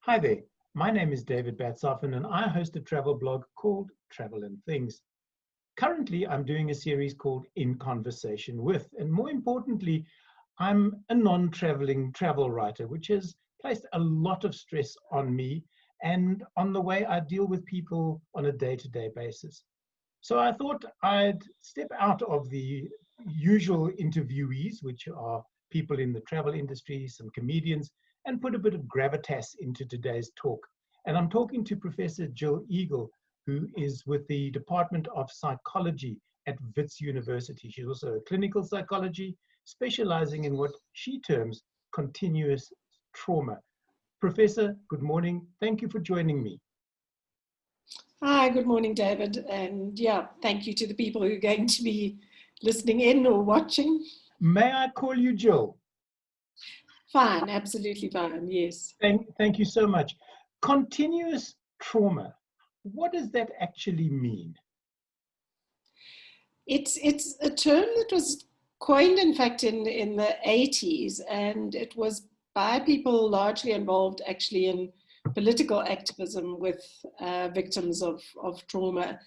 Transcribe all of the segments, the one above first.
Hi there, my name is David Batsoffen and I host a travel blog called Travel and Things. Currently, I'm doing a series called In Conversation With, and more importantly, I'm a non-traveling travel writer, which has placed a lot of stress on me and on the way I deal with people on a day-to-day basis. So I thought I'd step out of the usual interviewees, which are people in the travel industry, some comedians, and put a bit of gravitas into today's talk. And I'm talking to Professor Gillian Eagle, who is with the Department of Psychology at Wits University. She's also a clinical psychology, specializing in what she terms continuous trauma. Professor, good morning. Thank you for joining me. Hi, good morning, David. And yeah, thank you to the people who are going to be listening in or watching. May I call you Jill? Fine, absolutely fine, yes. Thank you so much. Continuous trauma, what does that actually mean? It's a term that was coined, in fact, in the 80s, and it was by people largely involved actually in political activism with victims of trauma,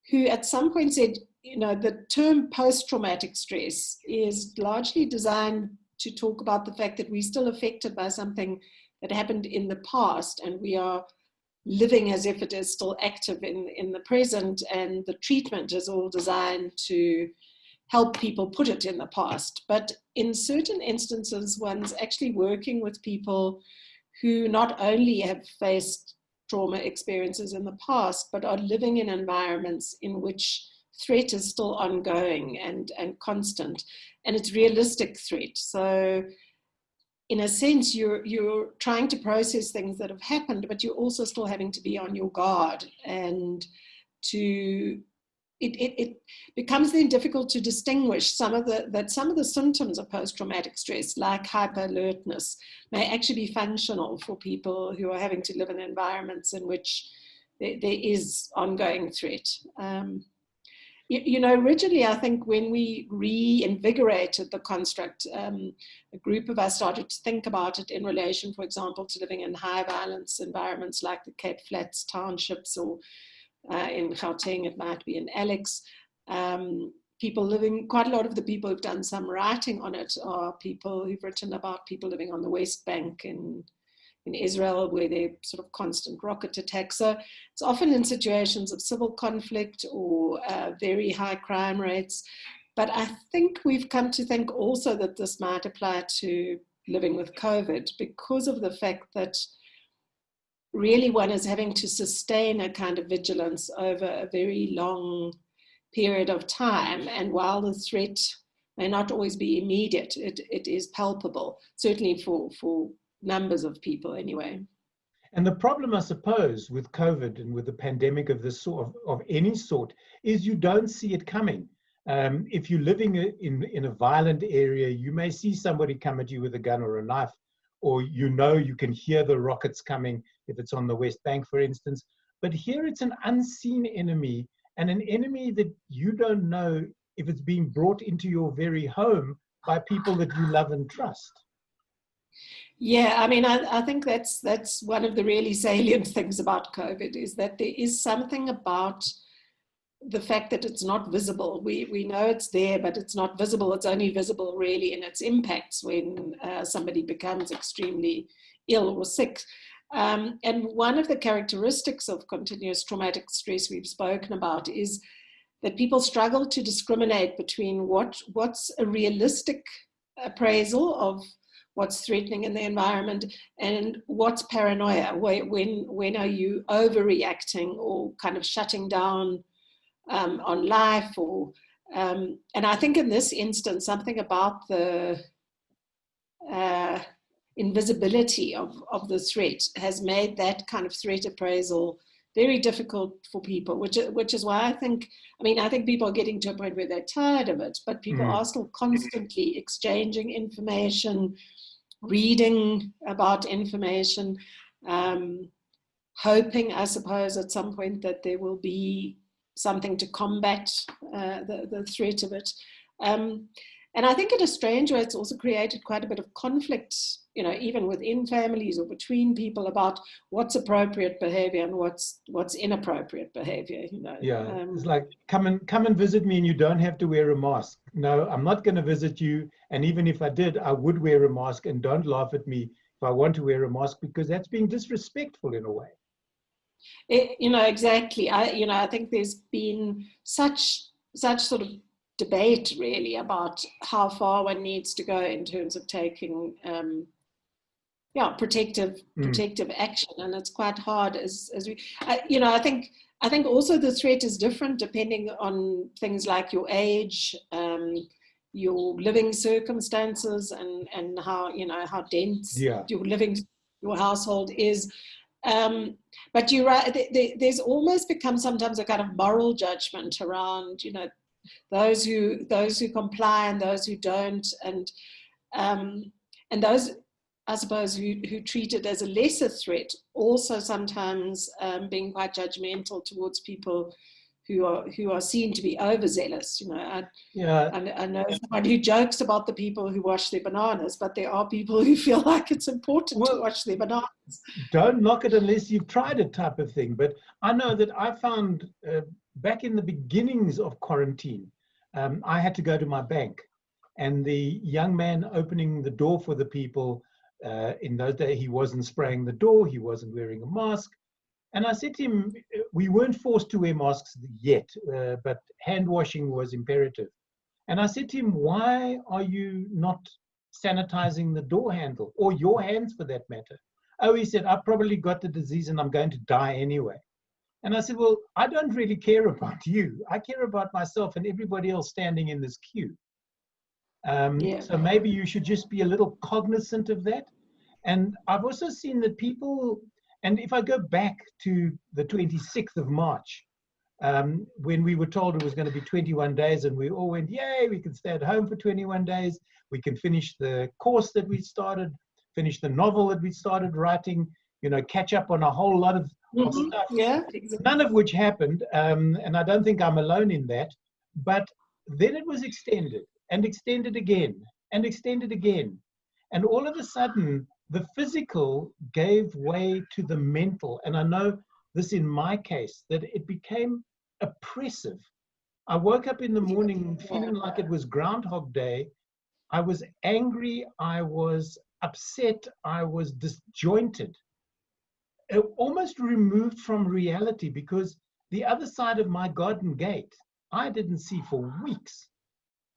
who at some point said, you know, the term post-traumatic stress is largely designed to talk about the fact that we're still affected by something that happened in the past, and we are living as if it is still active in the present, and the treatment is all designed to help people put it in the past. But in certain instances, one's actually working with people who not only have faced trauma experiences in the past, but are living in environments in which threat is still ongoing and constant, and it's realistic threat. So in a sense, you're trying to process things that have happened, but you're also still having to be on your guard, and it becomes then difficult to distinguish some of the symptoms of post-traumatic stress, like hyper-alertness, may actually be functional for people who are having to live in environments in which there is ongoing threat. You know, originally, I think when we reinvigorated the construct, a group of us started to think about it in relation, for example, to living in high violence environments like the Cape Flats townships, or in Gauteng, it might be in Alex. People living, quite a lot of the people who've done some writing on it are people who've written about people living on the West Bank in Israel, where there are sort of constant rocket attacks. So it's often in situations of civil conflict or very high crime rates. But I think we've come to think also that this might apply to living with COVID, because of the fact that really one is having to sustain a kind of vigilance over a very long period of time. And while the threat may not always be immediate, it is palpable, certainly for numbers of people anyway. And the problem, I suppose, with COVID and with the pandemic of this sort of any sort, is you don't see it coming. If you're living in a violent area, you may see somebody come at you with a gun or a knife, or you can hear the rockets coming if it's on the West Bank, for instance. But here it's an unseen enemy, and an enemy that you don't know if it's being brought into your very home by people that you love and trust. Yeah, I mean, I think that's one of the really salient things about COVID, is that there is something about the fact that it's not visible. We know it's there, but it's not visible. It's only visible really in its impacts when somebody becomes extremely ill or sick. And one of the characteristics of continuous traumatic stress we've spoken about is that people struggle to discriminate between what's a realistic appraisal of what's threatening in the environment and what's paranoia. When are you overreacting or kind of shutting down on life? And I think in this instance, something about the invisibility of the threat has made that kind of threat appraisal very difficult for people, which is why I think people are getting to a point where they're tired of it, but people are still constantly exchanging information, reading about information, hoping, I suppose, at some point that there will be something to combat the threat of it. And I think in a strange way, it's also created quite a bit of conflict, you know, even within families or between people about what's appropriate behavior and what's inappropriate behavior, you know. Yeah, it's like, come and visit me and you don't have to wear a mask. No, I'm not going to visit you. And even if I did, I would wear a mask, and don't laugh at me if I want to wear a mask, because that's being disrespectful in a way. You know, exactly. I think there's been such sort of debate really about how far one needs to go in terms of taking protective action, and it's quite hard as we I think also the threat is different depending on things like your age, your living circumstances, and how dense your household is. But you're right, there's almost become sometimes a kind of moral judgment around, you know, those who comply and those who don't, and those, I suppose, who treat it as a lesser threat, also sometimes being quite judgmental towards people who are seen to be overzealous. You know, I know someone who jokes about the people who wash their bananas, but there are people who feel like it's important to wash their bananas. Don't knock it unless you've tried it, type of thing. But I know that I found back in the beginnings of quarantine, I had to go to my bank, and the young man opening the door for the people, in those days, he wasn't spraying the door, he wasn't wearing a mask. And I said to him, we weren't forced to wear masks yet, but hand washing was imperative. And I said to him, why are you not sanitizing the door handle, or your hands for that matter? Oh, he said, I've probably got the disease and I'm going to die anyway. And I said, well, I don't really care about you. I care about myself and everybody else standing in this queue. So maybe you should just be a little cognizant of that. And I've also seen that people, and if I go back to the 26th of March, when we were told it was going to be 21 days, and we all went, yay, we can stay at home for 21 days. We can finish the course that we started, finish the novel that we started writing, you know, catch up on a whole lot of stuff. Yeah, exactly. None of which happened. And I don't think I'm alone in that. But then it was extended and extended again and extended again. And all of a sudden, the physical gave way to the mental. And I know this in my case, that it became oppressive. I woke up in the morning feeling like it was Groundhog Day. I was angry, I was upset, I was disjointed, almost removed from reality, because the other side of my garden gate, I didn't see for weeks.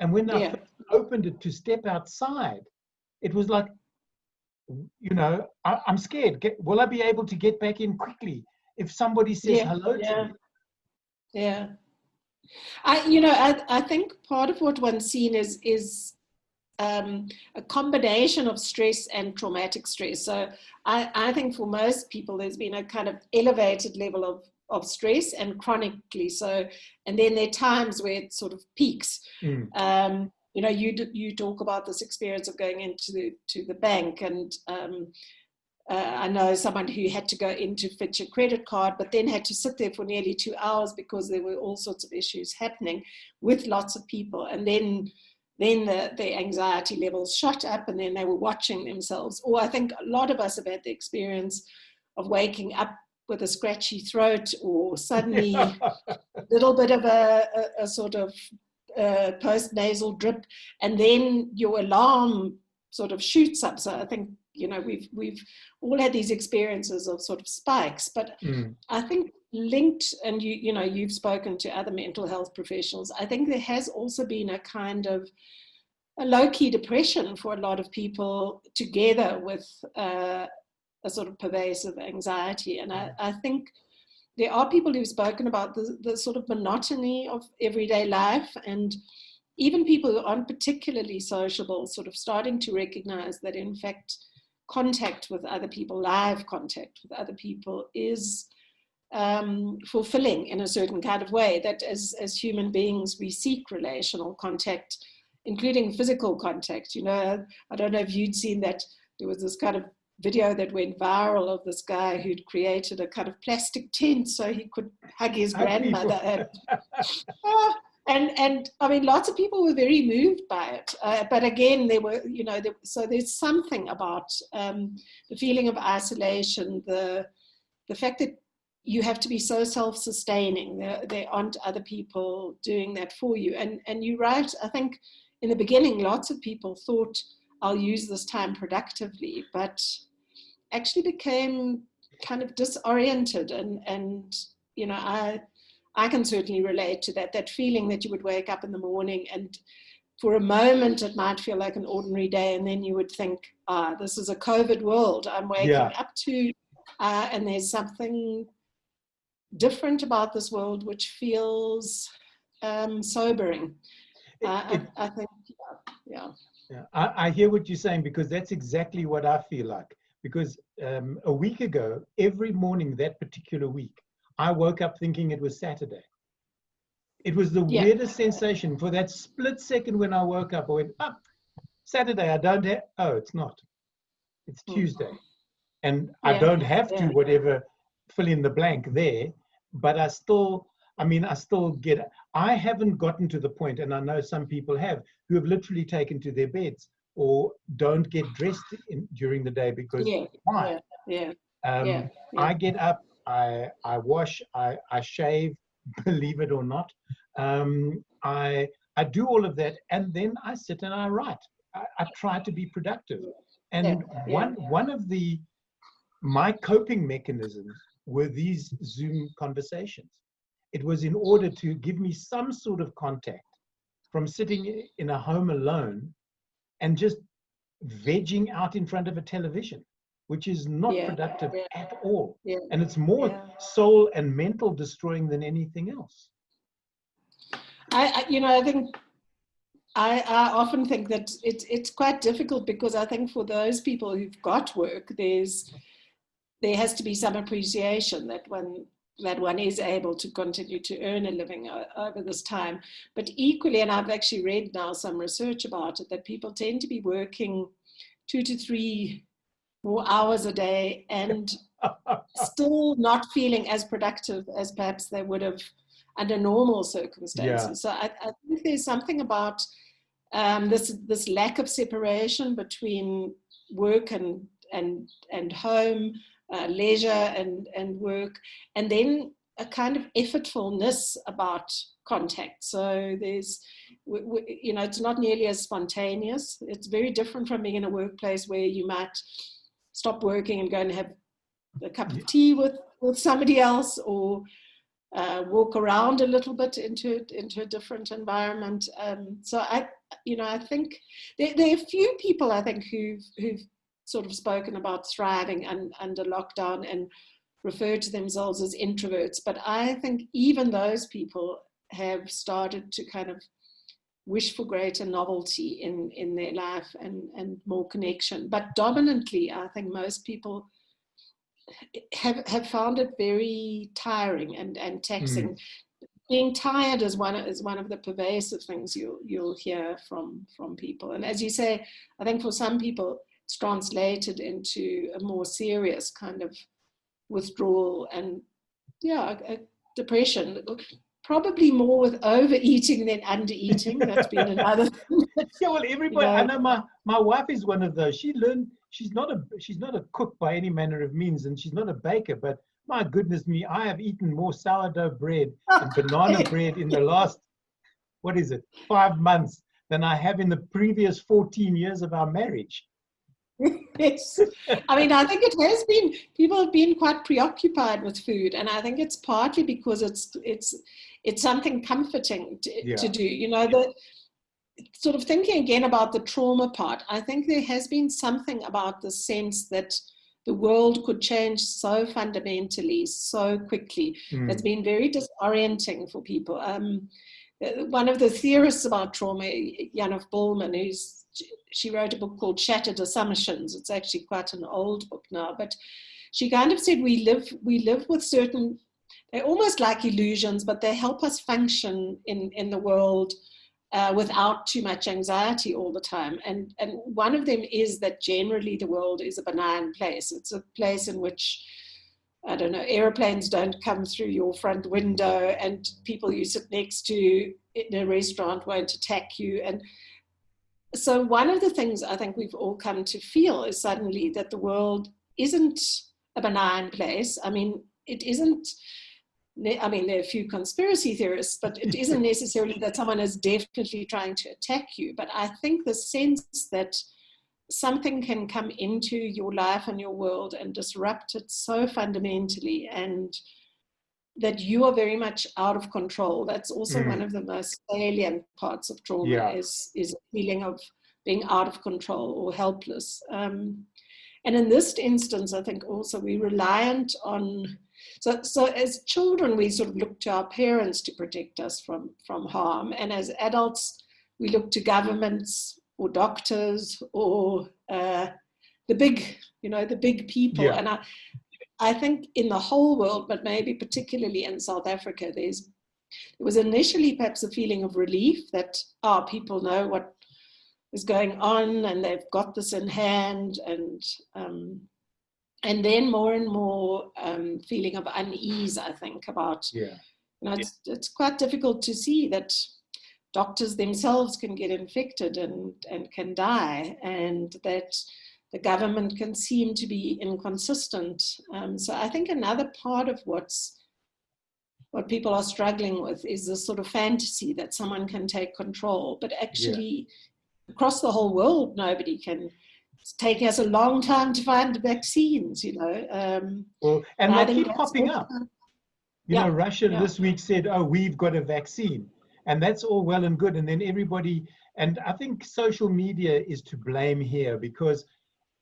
And when I first opened it to step outside, it was like, you know, I'm scared. Will I be able to get back in quickly if somebody says hello to me? Yeah. I think part of what one's seen is a combination of stress and traumatic stress. So I think for most people, there's been a kind of elevated level of stress, and chronically so. And then there are times where it sort of peaks. You know, you talk about this experience of going into the bank, and I know someone who had to go in to fetch a credit card, but then had to sit there for nearly 2 hours because there were all sorts of issues happening with lots of people. And then the anxiety levels shot up, and then they were watching themselves. Or I think a lot of us have had the experience of waking up with a scratchy throat, or suddenly a little bit of a sort of post-nasal drip, and then your alarm sort of shoots up. So I think, you know, we've all had these experiences of sort of spikes, but I think linked, and you've spoken to other mental health professionals, I think there has also been a kind of a low-key depression for a lot of people, together with a sort of pervasive anxiety. And I think there are people who've spoken about the sort of monotony of everyday life, and even people who aren't particularly sociable sort of starting to recognize that, in fact, contact with other people, live contact with other people, is fulfilling in a certain kind of way, that as human beings, we seek relational contact, including physical contact. You know, I don't know if you'd seen that there was this kind of video that went viral of this guy who'd created a kind of plastic tent so he could hug his grandmother. And, And I mean, lots of people were very moved by it. But again, there were, so there's something about the feeling of isolation, the fact that you have to be so self-sustaining. There aren't other people doing that for you. And you're right. I think in the beginning, lots of people thought, I'll use this time productively, but actually became kind of disoriented. And I can certainly relate to that feeling that you would wake up in the morning and for a moment it might feel like an ordinary day, and then you would think, this is a COVID world I'm waking up to, and there's something different about this world which feels sobering. I think, yeah. I hear what you're saying, because that's exactly what I feel like. Because a week ago, every morning that particular week, I woke up thinking it was Saturday. It was the weirdest sensation. For that split second when I woke up, I went, Saturday, I don't have, it's not. It's Tuesday. And I don't have to, whatever, fill in the blank there, but I still get, I haven't gotten to the point, and I know some people have, who have literally taken to their beds or don't get dressed during the day because why? I get up, I wash, I shave, believe it or not. I do all of that, and then I sit and I write. I try to be productive. And one of my coping mechanisms were these Zoom conversations. It was in order to give me some sort of contact from sitting in a home alone and just vegging out in front of a television, which is not productive at all. And it's more soul and mental destroying than anything else. I think I often think that it's quite difficult, because I think for those people who've got work, there has to be some appreciation that one is able to continue to earn a living over this time. But equally, and I've actually read now some research about it, that people tend to be working 2 to 3 more hours a day and still not feeling as productive as perhaps they would have under normal circumstances. So I think there's something about this lack of separation between work and home, leisure and work, and then a kind of effortfulness about contact. So there's, it's not nearly as spontaneous. It's very different from being in a workplace where you might stop working and go and have a cup of tea with somebody else, or walk around a little bit into a different environment. So I think there are a few people, I think, who've sort of spoken about thriving under lockdown and refer to themselves as introverts. But I think even those people have started to kind of wish for greater novelty in their life and more connection. But dominantly, I think most people have found it very tiring and taxing. Being tired is one of the pervasive things you'll hear from people. And as you say, I think for some people, it's translated into a more serious kind of withdrawal and a depression, probably more with overeating than undereating. That's been another thing. Well, everybody, I know my wife is one of those. She learned, she's not a cook by any manner of means, and she's not a baker, but my goodness me, I have eaten more sourdough bread and banana bread in the last 5 months than I have in the previous 14 years of our marriage. Yes, I mean, I think it has been, people have been quite preoccupied with food, and I think it's partly because it's something comforting to do. The sort of thinking again about the trauma part, I think there has been something about the sense that the world could change so fundamentally, so quickly. It's been very disorienting for people. One of the theorists about trauma, Januf Bullman, she wrote a book called Shattered Assumptions. It's actually quite an old book now, but she kind of said we live with certain, they're almost like illusions, but they help us function in the world without too much anxiety all the time. And one of them is that generally the world is a benign place. It's a place in which I don't know, airplanes don't come through your front window, and people you sit next to in a restaurant won't attack you. And so one of the things I think we've all come to feel is suddenly that the world isn't a benign place. I mean, it isn't, I mean, there are a few conspiracy theorists, but it isn't necessarily that someone is definitely trying to attack you. But I think the sense that something can come into your life and your world and disrupt it so fundamentally, and that you are very much out of control. That's also one of the most salient parts of trauma, is a feeling of being out of control or helpless. And in this instance, I think also we're reliant on, so as children, we sort of look to our parents to protect us from harm. And as adults, we look to governments or doctors or the big people. And I think in the whole world, but maybe particularly in South Africa, there was initially perhaps a feeling of relief that people know what is going on and they've got this in hand, and then more and more feeling of unease, I think, about, it's quite difficult to see that doctors themselves can get infected and can die, and that the government can seem to be inconsistent. So I think another part of what people are struggling with is this sort of fantasy that someone can take control, but actually across the whole world, nobody can. It's taking us a long time to find the vaccines, Well, and they keep popping up. You know, Russia this week said, we've got a vaccine. And that's all well and good. And then everybody, and I think social media is to blame here, because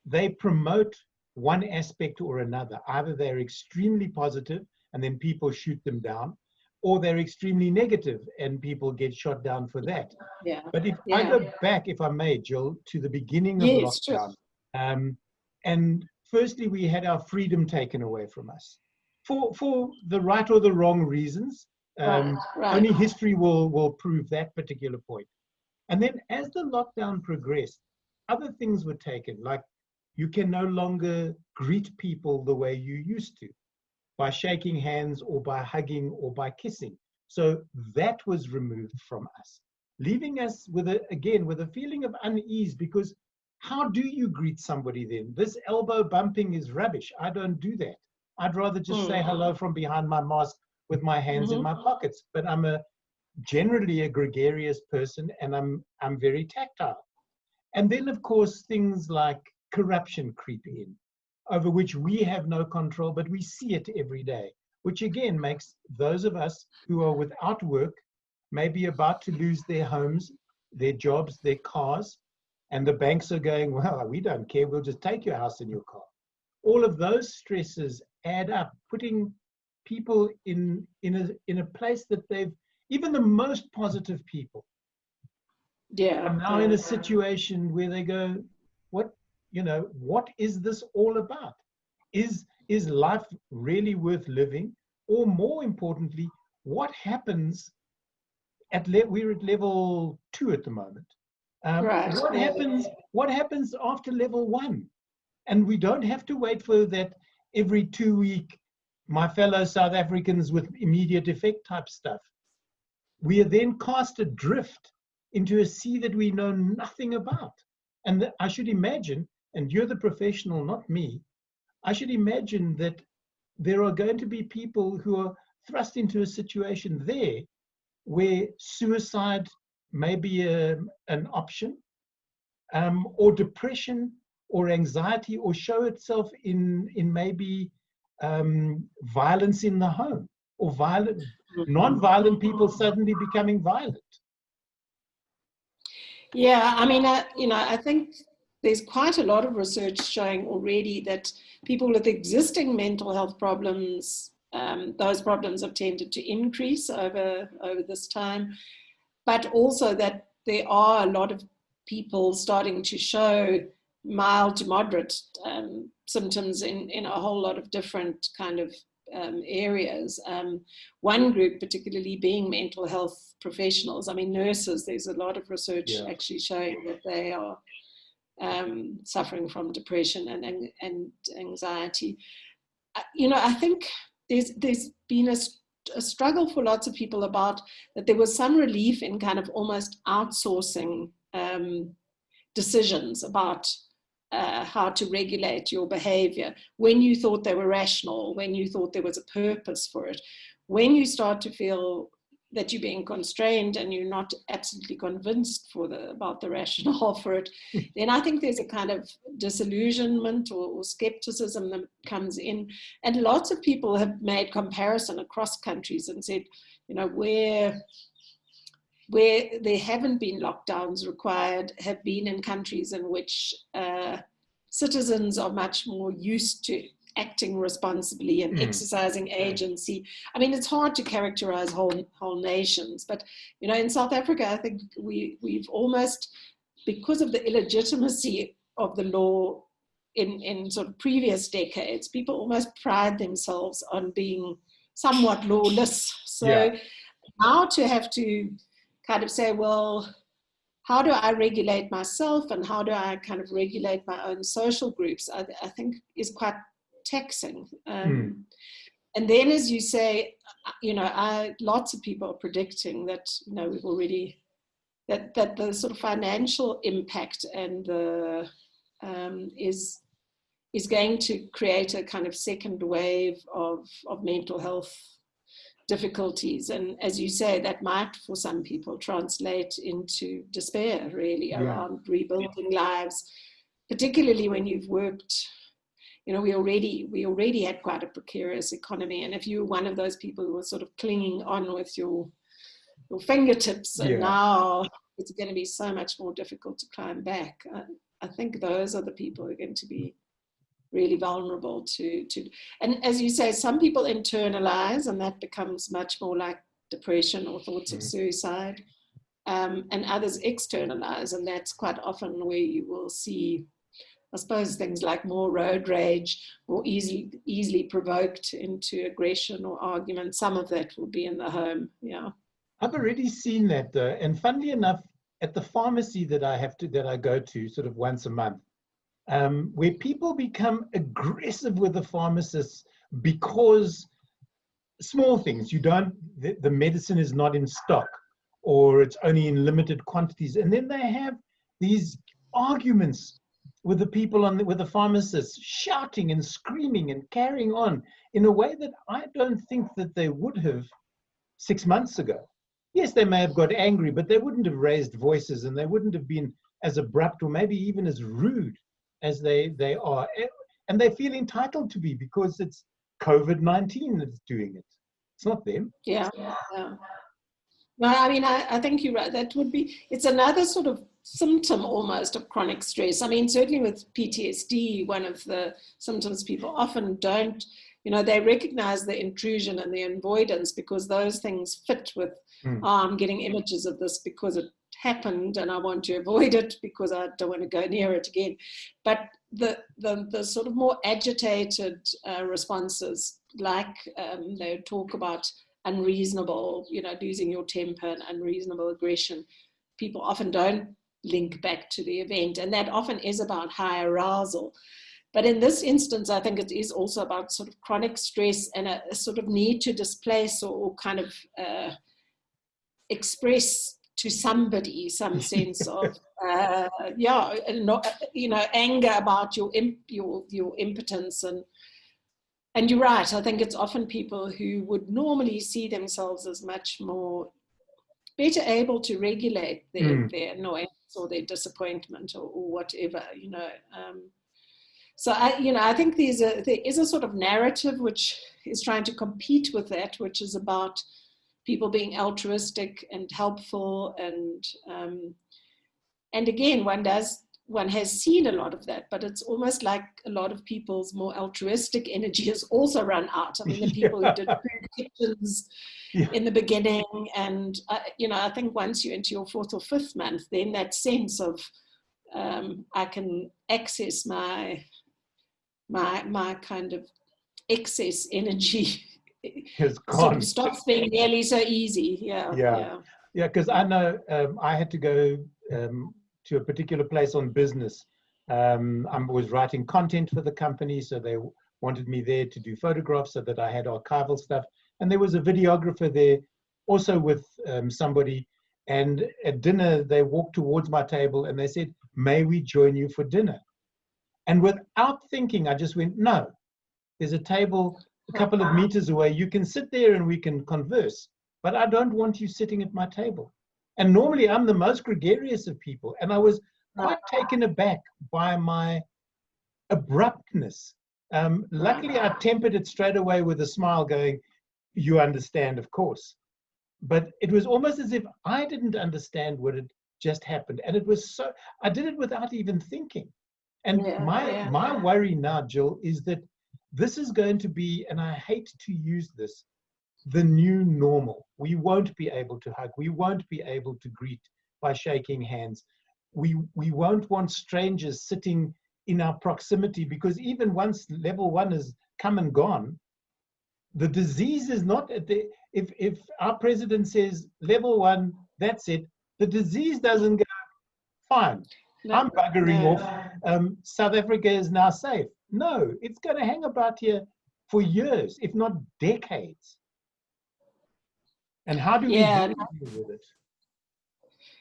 they promote one aspect or another. Either they're extremely positive and then people shoot them down, or they're extremely negative and people get shot down for that. But if I go back, if I may, Jill, to the beginning of lockdown, and firstly, we had our freedom taken away from us for the right or the wrong reasons. Only history will prove that particular point. And then as the lockdown progressed, other things were taken, like you can no longer greet people the way you used to, by shaking hands or by hugging or by kissing. So that was removed from us, leaving us with a feeling of unease, because how do you greet somebody then? This elbow bumping is rubbish. I don't do that. I'd rather just say hello from behind my mask with my hands in my pockets. But I'm generally a gregarious person, and I'm very tactile. And then, of course, things like corruption creep in, over which we have no control, but we see it every day, which again makes those of us who are without work, maybe about to lose their homes, their jobs, their cars, and the banks are going, well, we don't care, we'll just take your house and your car. All of those stresses add up, putting people in a place that even the most positive people are now in a situation where they go, what is this all about? Is life really worth living? Or more importantly, what happens we're at level 2 at the moment. What happens after level 1? And we don't have to wait for that every 2 week, my fellow South Africans with immediate effect type stuff. We are then cast adrift into a sea that we know nothing about. And I should imagine, and you're the professional, not me, I should imagine that there are going to be people who are thrust into a situation there where suicide may be an option, or depression or anxiety, or show itself in maybe violence in the home, or non-violent people suddenly becoming violent. Yeah, I mean, I think there's quite a lot of research showing already that people with existing mental health problems, those problems have tended to increase over this time, but also that there are a lot of people starting to show mild to moderate symptoms in a whole lot of different kind of areas. One group particularly being mental health professionals. I mean, nurses, there's a lot of research actually showing that they are suffering from depression and anxiety. I think there's been a struggle for lots of people about that there was some relief in kind of almost outsourcing decisions about how to regulate your behavior when you thought they were rational, when you thought there was a purpose for it. When you start to feel that you're being constrained and you're not absolutely convinced about the rationale for it, then I think there's a kind of disillusionment or skepticism that comes in. And lots of people have made comparison across countries and said, where there haven't been lockdowns required have been in countries in which citizens are much more used to acting responsibly and exercising agency. I mean, it's hard to characterize whole nations, but in South Africa, I think we've almost, because of the illegitimacy of the law in sort of previous decades, people almost pride themselves on being somewhat lawless. So now to have to kind of say, well, how do I regulate myself and how do I kind of regulate my own social groups, I think is quite taxing. And then, as you say, lots of people are predicting that we've already that the sort of financial impact and the is going to create a kind of second wave of mental health difficulties, and as you say, that might for some people translate into despair really around rebuilding lives, particularly when you've worked. We already had quite a precarious economy, and if you're one of those people who are sort of clinging on with your fingertips, and now it's going to be so much more difficult to climb back. I think those are the people who are going to be really vulnerable to. And as you say, some people internalize, and that becomes much more like depression or thoughts of suicide, and others externalize, and that's quite often where you will see, I suppose, things like more road rage, more easily provoked into aggression or argument. Some of that will be in the home. I've already seen that, though, and funnily enough, at the pharmacy that I go to sort of once a month, where people become aggressive with the pharmacists because small things, the medicine is not in stock or it's only in limited quantities, and then they have these arguments with the people with the pharmacists, shouting and screaming and carrying on in a way that I don't think that they would have 6 months ago. Yes, they may have got angry, but they wouldn't have raised voices, and they wouldn't have been as abrupt or maybe even as rude as they are. And they feel entitled to be because it's COVID-19 that's doing it. It's not them. Yeah. Well, I mean, I think you're right. It's another sort of symptom almost of chronic stress. I mean, certainly with PTSD, one of the symptoms people often don't, they recognize the intrusion and the avoidance because those things fit with, I'm getting images of this because it happened and I want to avoid it because I don't want to go near it again. But the sort of more agitated responses, like they talk about unreasonable, losing your temper and unreasonable aggression, people often don't link back to the event, and that often is about high arousal. But in this instance, I think it is also about sort of chronic stress and a sort of need to displace or kind of express to somebody some sense of anger about your impotence. And you're right, I think it's often people who would normally see themselves as much more better able to regulate their annoyance or their disappointment or whatever, So I think there is a sort of narrative which is trying to compete with that, which is about people being altruistic and helpful, and again, one has seen a lot of that, but it's almost like a lot of people's more altruistic energy has also run out. I mean, the people who did kitchens in the beginning, and I think once you're into your 4th or 5th month, then that sense of I can access my kind of excess energy has gone. Sort of stops being nearly so easy. Yeah. Because I know I had to go to a particular place on business. I was writing content for the company, so they wanted me there to do photographs so that I had archival stuff. And there was a videographer there also with somebody. And at dinner, they walked towards my table and they said, "May we join you for dinner?" And without thinking, I just went, "No, there's a table a couple of meters away. You can sit there and we can converse, but I don't want you sitting at my table." And normally I'm the most gregarious of people. And I was quite taken aback by my abruptness. Luckily, I tempered it straight away with a smile going, "You understand, of course." But it was almost as if I didn't understand what had just happened. And it was so, I did it without even thinking. And my worry now, Jill, is that this is going to be, and I hate to use this, the new normal. We won't be able to hug. We won't be able to greet by shaking hands. We won't want strangers sitting in our proximity, because even once level 1 is come and gone, the disease is not at the, if our president says level 1, that's it, the disease doesn't go, "Fine, I'm buggering off. South Africa is now safe." No, it's going to hang about here for years, if not decades. And how do we deal with it?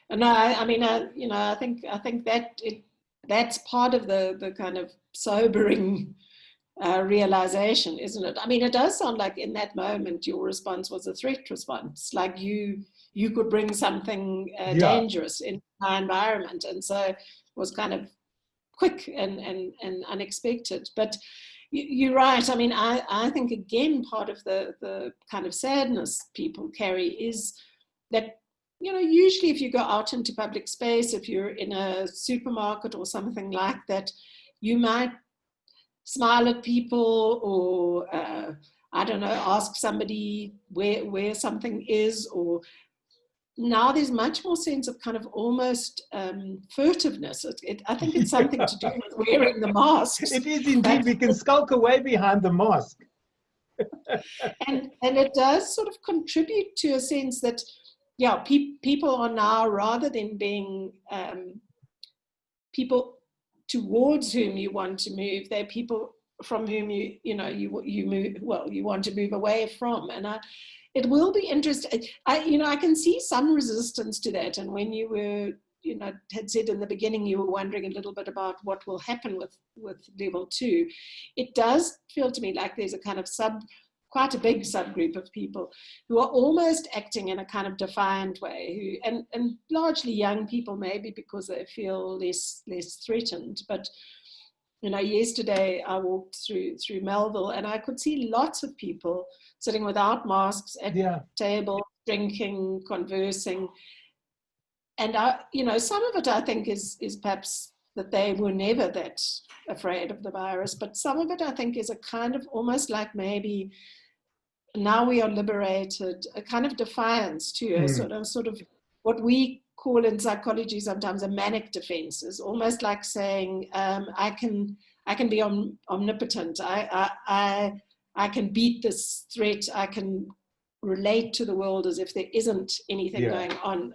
No, I mean, I think that's part of the kind of sobering realization, isn't it? I mean, it does sound like in that moment your response was a threat response, like you could bring something dangerous in our environment, and so it was kind of quick and unexpected. But you're right. I mean, I think again part of the kind of sadness people carry is that, usually if you go out into public space, if you're in a supermarket or something like that, you might smile at people, or I don't know, ask somebody where something is, or now there's much more sense of kind of almost furtiveness. I think it's something to do with wearing the masks. It is indeed. We can skulk away behind the mask. and it does sort of contribute to a sense that, people are now, rather than being people towards whom you want to move, they're people from whom you move, you want to move away from. And it will be interesting. I can see some resistance to that. And when you were, had said in the beginning, you were wondering a little bit about what will happen with level 2. It does feel to me like there's a kind of quite a big subgroup of people who are almost acting in a kind of defiant way, and largely young people, maybe because they feel less threatened. But yesterday I walked through Melville and I could see lots of people sitting without masks at tables, drinking, conversing. And some of it I think is perhaps that they were never that afraid of the virus, but some of it I think is a kind of almost like maybe now we are liberated, a kind of defiance to a sort of what we call in psychology sometimes a manic defense, is almost like saying, I can be omnipotent. I can beat this threat. I can relate to the world as if there isn't anything going on.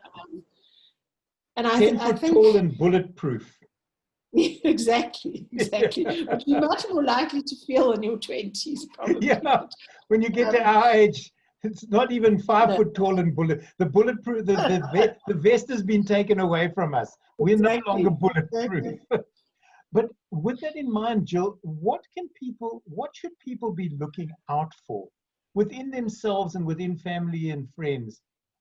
And I think tall and bulletproof. Exactly. But you're much more likely to feel in your 20s, probably. Yeah, when you get to our age, it's not even 5 foot tall and the bulletproof, the vest has been taken away from us. We're no longer bulletproof. But with that in mind, Jill, what should people be looking out for within themselves and within family and friends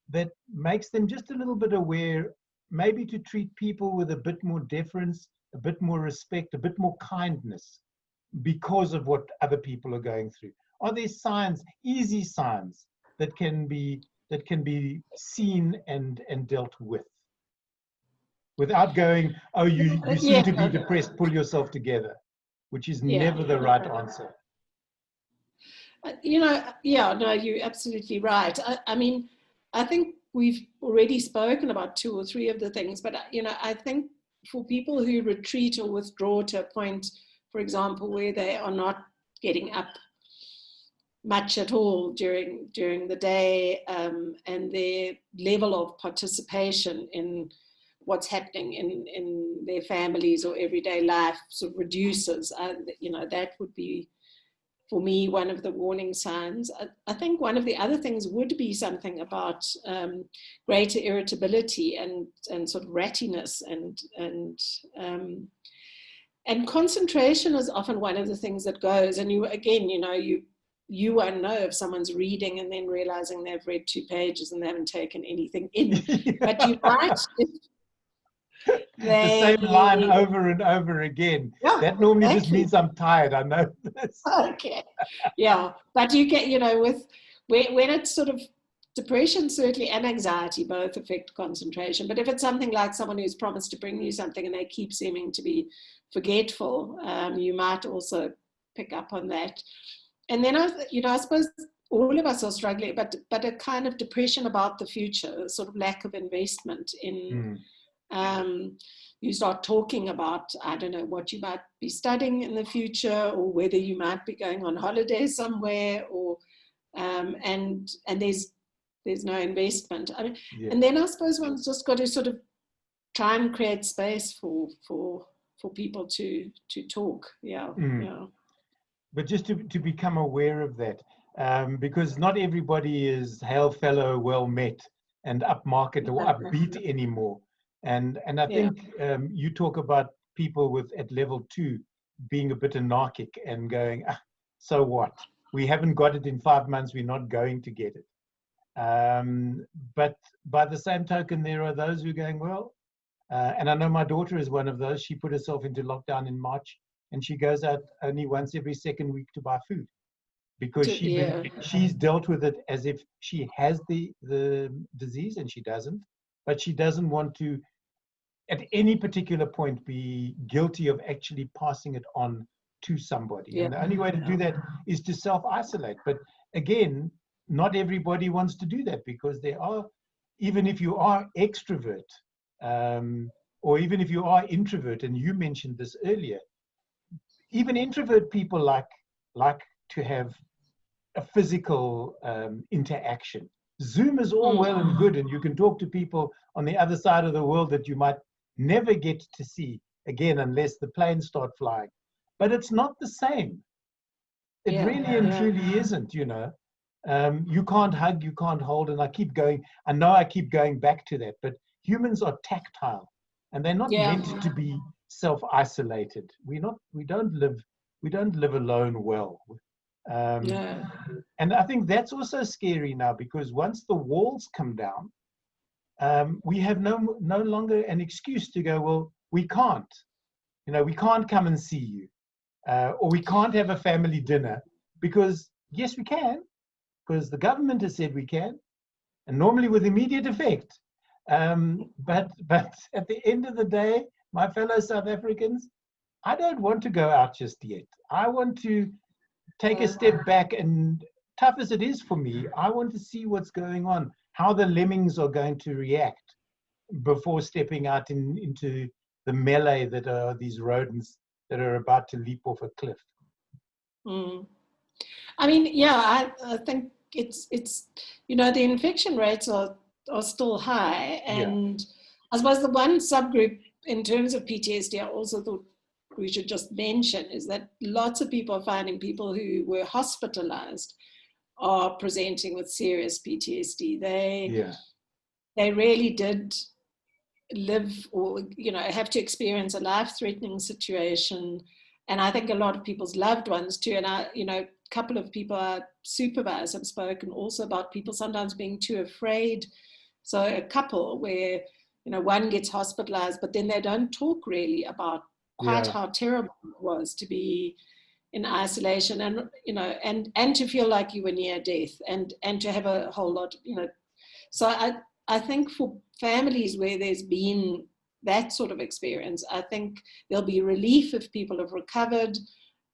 that makes them just a little bit aware, maybe to treat people with a bit more deference, a bit more respect, a bit more kindness because of what other people are going through? Are there signs, easy signs, that can be seen and dealt with without going, "Oh, you seem to be depressed, pull yourself together," which is never the right answer? You're absolutely right. I mean, I think we've already spoken about 2 or 3 of the things, but I think for people who retreat or withdraw to a point, for example, where they are not getting up much at all during the day, and their level of participation in what's happening in their families or everyday life sort of reduces, that would be for me, one of the warning signs. I think one of the other things would be something about greater irritability and sort of rattiness and concentration is often one of the things that goes. And you won't know if someone's reading and then realizing they've read 2 pages and they haven't taken anything in. But you might. The same line over and over again. Yeah, that normally just means I'm tired. I know this. Okay. Yeah. But you get, when it's sort of depression, certainly, and anxiety both affect concentration. But if it's something like someone who's promised to bring you something and they keep seeming to be forgetful, you might also pick up on that. And then, I suppose all of us are struggling, but a kind of depression about the future, a sort of lack of investment in, you start talking about, I don't know, what you might be studying in the future, or whether you might be going on holiday somewhere, or, and there's no investment. I mean, and then I suppose one's just got to sort of try and create space for people to talk. Yeah. But just to become aware of that, because not everybody is hail fellow, well met, and upmarket or upbeat anymore. And I think you talk about people at level 2 being a bit anarchic and going, so what? We haven't got it in 5 months. We're not going to get it. But by the same token, there are those who are going, well, and I know my daughter is one of those. She put herself into lockdown in March, and she goes out only once every second week to buy food, because she's dealt with it as if she has the disease, and she doesn't. But she doesn't want to, at any particular point, be guilty of actually passing it on to somebody. And the only way to do that is to self-isolate. But again, not everybody wants to do that, because there are, even if you are extrovert, or even if you are introvert, and you mentioned this earlier, even introvert people like to have a physical interaction. Zoom is all well and good, and you can talk to people on the other side of the world that you might never get to see again unless the planes start flying. But it's not the same. It really and truly isn't, You can't hug, you can't hold, and I keep going back to that, but humans are tactile, and they're not meant to be self-isolated. We don't live alone well. And I think that's also scary now, because once the walls come down, we have no longer an excuse to go, well, we can't. We can't come and see you, or we can't have a family dinner, because yes, we can, because the government has said we can, and normally with immediate effect. But at the end of the day, my fellow South Africans, I don't want to go out just yet. I want to take a step back, and tough as it is for me, I want to see what's going on, how the lemmings are going to react before stepping out into the melee that are these rodents that are about to leap off a cliff. I mean, I think it's the infection rates are still high, and I suppose the one subgroup in terms of PTSD I also thought we should just mention is that lots of people are finding people who were hospitalized are presenting with serious PTSD. They really did live, or have to experience a life-threatening situation, and I think a lot of people's loved ones too. And a couple of people I supervise have spoken also about people sometimes being too afraid. So a couple where one gets hospitalized, but then they don't talk really about quite how terrible it was to be in isolation, and and to feel like you were near death, and to have a whole lot, So I think for families where there's been that sort of experience, I think there'll be relief if people have recovered,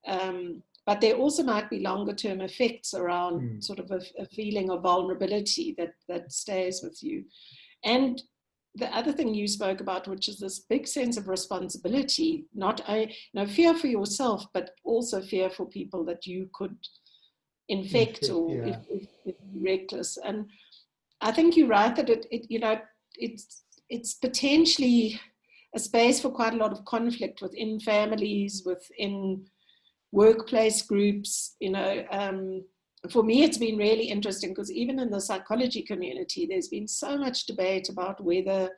but there also might be longer term effects around sort of a feeling of vulnerability that stays with you. And the other thing you spoke about, which is this big sense of responsibility, not fear for yourself, but also fear for people that you could infect or if you're reckless. And I think you're right that it's potentially a space for quite a lot of conflict within families, within workplace groups, for me, it's been really interesting because even in the psychology community, there's been so much debate about whether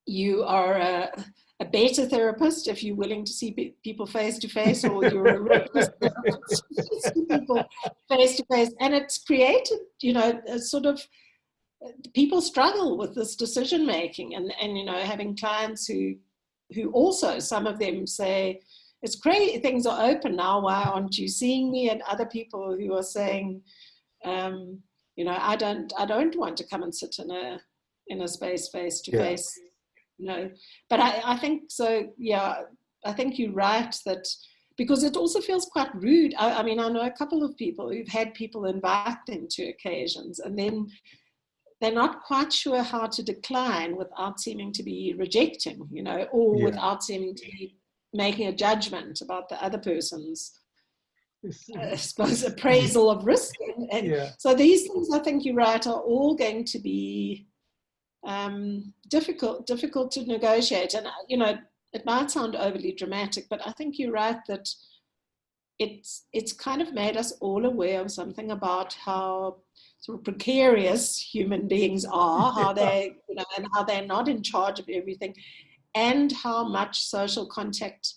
you are a better therapist if you're willing to see people face to face, or you're a reckless therapist to see people face to face. And it's created, a sort of, people struggle with this decision making, and having clients who also, some of them say, it's great, things are open now, why aren't you seeing me? And other people who are saying, I don't want to come and sit in a space face to face, But I think so, yeah, I think you're right that, because it also feels quite rude. I mean, I know a couple of people who've had people invite them to occasions, and then they're not quite sure how to decline without seeming to be rejecting, or without seeming to be making a judgment about the other person's, I suppose, appraisal of risk. And so these things, I think you're right, are all going to be difficult to negotiate. And, it might sound overly dramatic, but I think you're right that it's kind of made us all aware of something about how sort of precarious human beings are, how they, and how they're not in charge of everything, and how much social contact,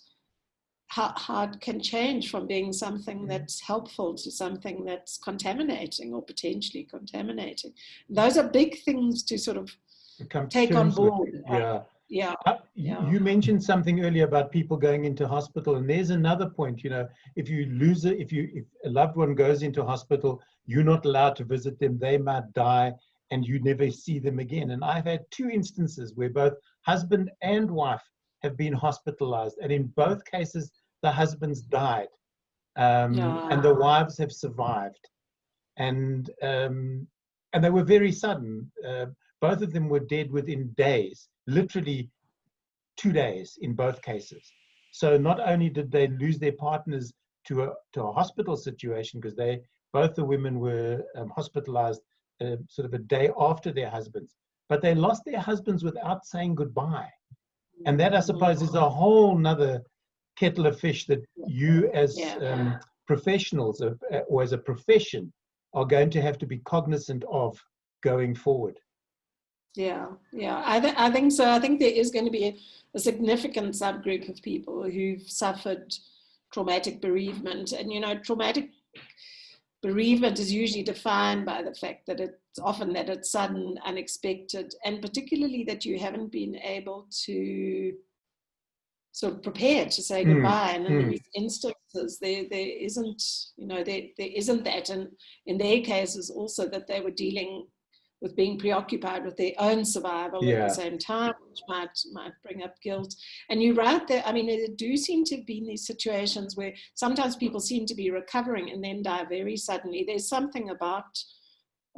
how it can change from being something that's helpful to something that's contaminating or potentially contaminating. Those are big things to sort of take on board. You mentioned something earlier about people going into hospital, and there's another point. If you lose it, if a loved one goes into hospital, you're not allowed to visit them. They might die, and you never see them again. And I've had 2 instances where both husband and wife have been hospitalized, and in both cases, the husbands died, and the wives have survived, and they were very sudden. Both of them were dead within days, literally 2 days in both cases. So not only did they lose their partners to a hospital situation, because both the women were hospitalized sort of a day after their husbands, but they lost their husbands without saying goodbye. And that, I suppose, is a whole nother kettle of fish that you as professionals or as a profession are going to have to be cognizant of going forward. I think so. I think there is going to be a significant subgroup of people who've suffered traumatic bereavement. And, traumatic bereavement is usually defined by the fact that it's often that it's sudden, unexpected, and particularly that you haven't been able to sort of prepare to say goodbye. And in these instances, there isn't, there isn't that. And in their cases also that they were dealing with being preoccupied with their own survival at the same time, which might bring up guilt. And you're right there. I mean, there do seem to have been these situations where sometimes people seem to be recovering and then die very suddenly. There's something about,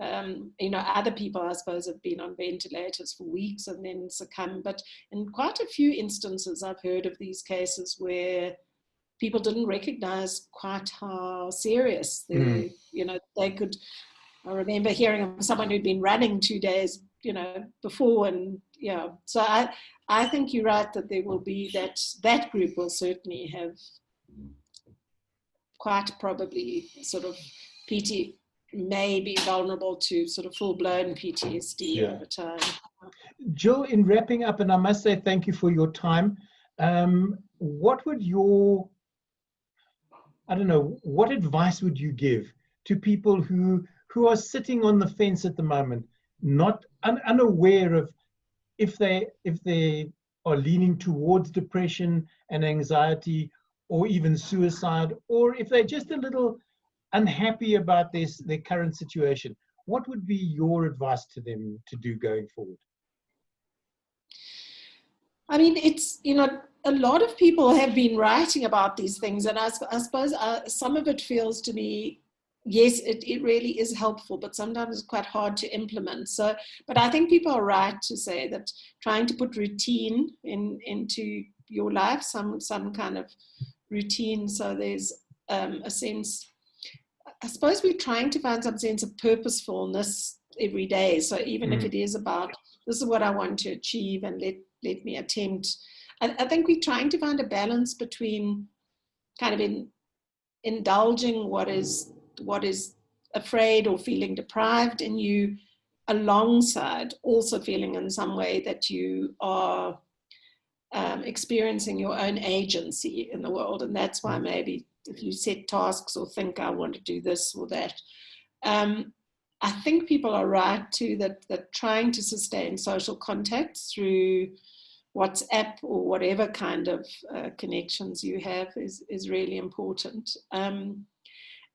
other people, I suppose, have been on ventilators for weeks and then succumb. But in quite a few instances, I've heard of these cases where people didn't recognize quite how serious they could. I remember hearing of someone who'd been running 2 days, before, and so I think you're right that there will be that group will certainly have quite probably sort of may be vulnerable to sort of full-blown PTSD over time. Jill, in wrapping up, and I must say thank you for your time, what would what advice would you give to people who are sitting on the fence at the moment, not unaware of if they are leaning towards depression and anxiety, or even suicide, or if they're just a little unhappy about their current situation? What would be your advice to them to do going forward? I mean, it's, a lot of people have been writing about these things, and I suppose some of it feels to me, yes, it really is helpful, but sometimes it's quite hard to implement. So, but I think people are right to say that trying to put routine into your life, some kind of routine, so there's a sense, I suppose we're trying to find some sense of purposefulness every day. So even if it is about, this is what I want to achieve, and let me attempt. I think we're trying to find a balance between kind of indulging what is afraid or feeling deprived in you, alongside also feeling in some way that you are experiencing your own agency in the world. And that's why maybe if you set tasks or think, I want to do this or that, I think people are right too, that trying to sustain social contacts through WhatsApp or whatever kind of connections you have is really important. And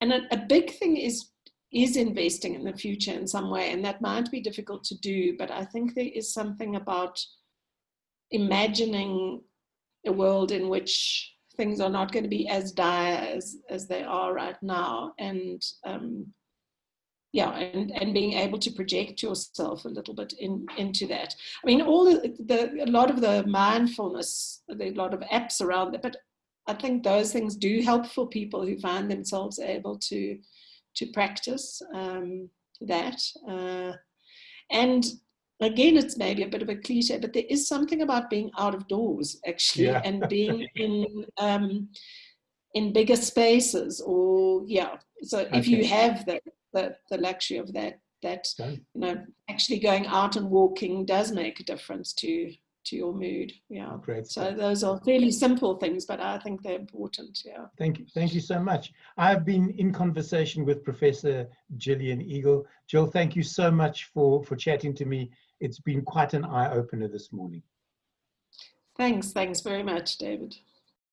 a big thing is investing in the future in some way, and that might be difficult to do, but I think there is something about imagining a world in which things are not going to be as dire as they are right now, and and being able to project yourself a little bit into that. I mean, a lot of the mindfulness, a lot of apps around it, but I think those things do help for people who find themselves able to practice that. And again, it's maybe a bit of a cliche, but there is something about being out of doors, actually, and being in bigger spaces, or so if you have the luxury of that, actually going out and walking does make a difference to your mood. Great. So those are fairly simple things, but I think they're important. Thank you so much. I've been in conversation with Professor Gillian Eagle. Jill, thank you so much for chatting to me. It's been quite an eye-opener this morning. Thanks very much, David.